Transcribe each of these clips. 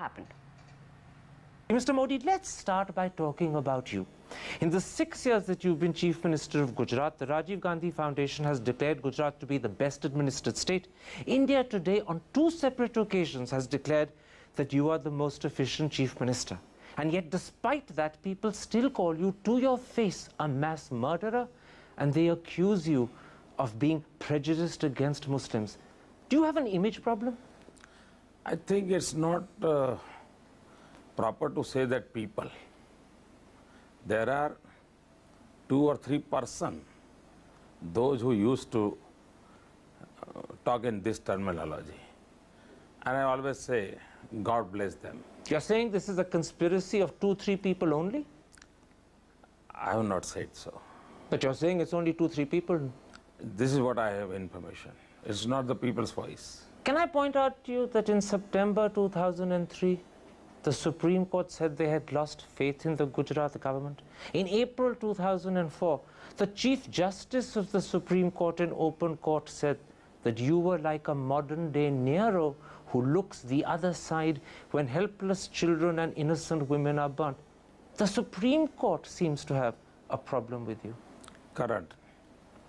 happened. Mr. Modi, let's start by talking about you. In the 6 years that you've been Chief Minister of Gujarat, the Rajiv Gandhi Foundation has declared Gujarat to be the best administered state. India Today, on 2 separate occasions, has declared that you are the most efficient Chief Minister. And yet, despite that, people still call you to your face a mass murderer, and they accuse you of being prejudiced against Muslims. Do you have an image problem? I think it's not proper to say that people. There are 2 or 3 persons, those who used to talk in this terminology. And I always say, God bless them. You're saying this is a conspiracy of 2-3 people only? I have not said so. But you're saying it's only 2-3 people. This is what I have information. It's not the people's voice. Can I point out to you that in September 2003, the Supreme Court said they had lost faith in the Gujarat government? In April 2004, the Chief Justice of the Supreme Court in open court said that you were like a modern-day Nero who looks the other side when helpless children and innocent women are burnt. The Supreme Court seems to have a problem with you. Karan,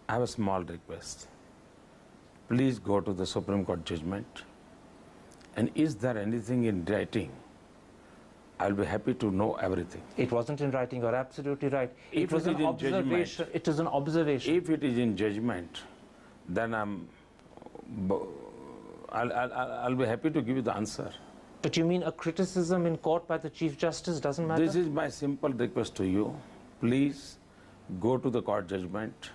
I have a small request. Please go to the Supreme Court judgment. And is there anything in writing? I'll be happy to know everything. It wasn't in writing, you're absolutely right. If It was it an is in observation. judgment, It is an observation. if it is in judgment, then I'll be happy to give you the answer. But you mean a criticism in court by the Chief Justice doesn't matter? This is my simple request to you. Please go to the court judgment,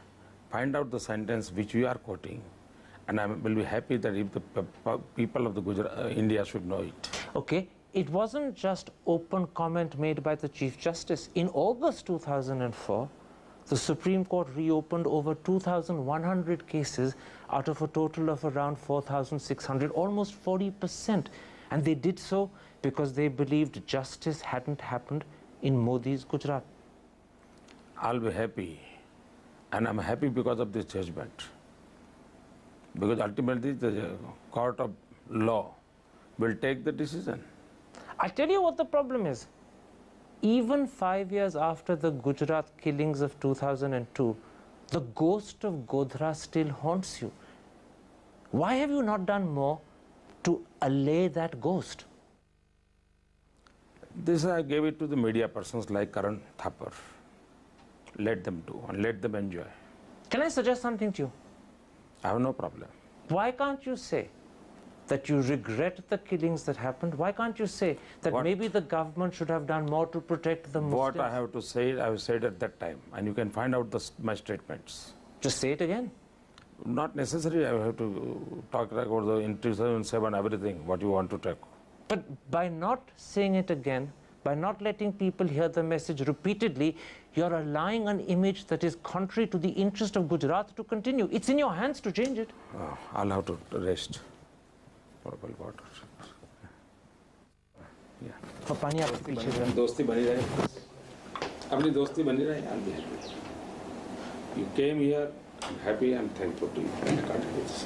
find out the sentence which we are quoting, and I will be happy that if the people of the India should know it. Okay, it wasn't just open comment made by the Chief Justice. In August 2004, the Supreme Court reopened over 2,100 cases out of a total of around 4,600, almost 40%. And they did so because they believed justice hadn't happened in Modi's Gujarat. I'll be happy, and I'm happy because of this judgment. Because ultimately the court of law will take the decision. I tell you what the problem is. Even 5 years after the Gujarat killings of 2002, the ghost of Godhra still haunts you. Why have you not done more to allay that ghost? This I gave it to the media persons like Karan Thapar. Let them do and let them enjoy. Can I suggest something to you? I have no problem. Why can't you say that you regret the killings that happened? Why can't you say that maybe the government should have done more to protect the Muslims? What I have to say, I have said at that time, and you can find out my statements. Just say it again. Not necessary. I have to talk about the in 2007 everything what you want to talk. But by not saying it again, by not letting people hear the message repeatedly, you're allowing an image that is contrary to the interest of Gujarat to continue. It's in your hands to change it. I'll have to rest. Purple water. Yeah. पानी आपके पीछे जो है। दोस्ती बनी रहे, अपनी दोस्ती बनी रहे, I'll be happy. You came here, I'm happy, I'm thankful to you. I can't do this.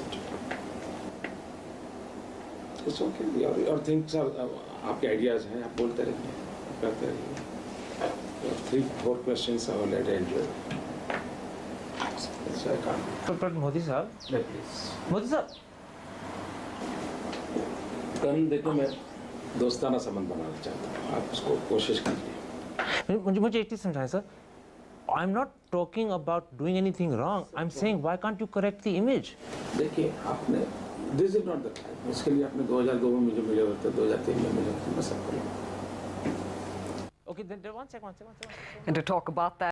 It's okay. Your things are, आपके ideas हैं, आप बोलते रहिए, करते रहिए. Your 3-4 questions I will let you enjoy. So I can't. But Modi साहब, Please. Modi साहब, कल देखो मैं दोस्ताना संबंध बनाना चाहता हूँ. आप उसको कोशिश कीजिए. मुझे एक चीज समझाएं sir. I'm not talking about doing anything wrong. I'm saying why can't you correct the image? देखिए आपने this is not the time. इसके लिए आपने 2002 में मुझे मिले होते, 2003 में मिले होते, मैं सब करूँगा. Okay, then one second. And to talk about that,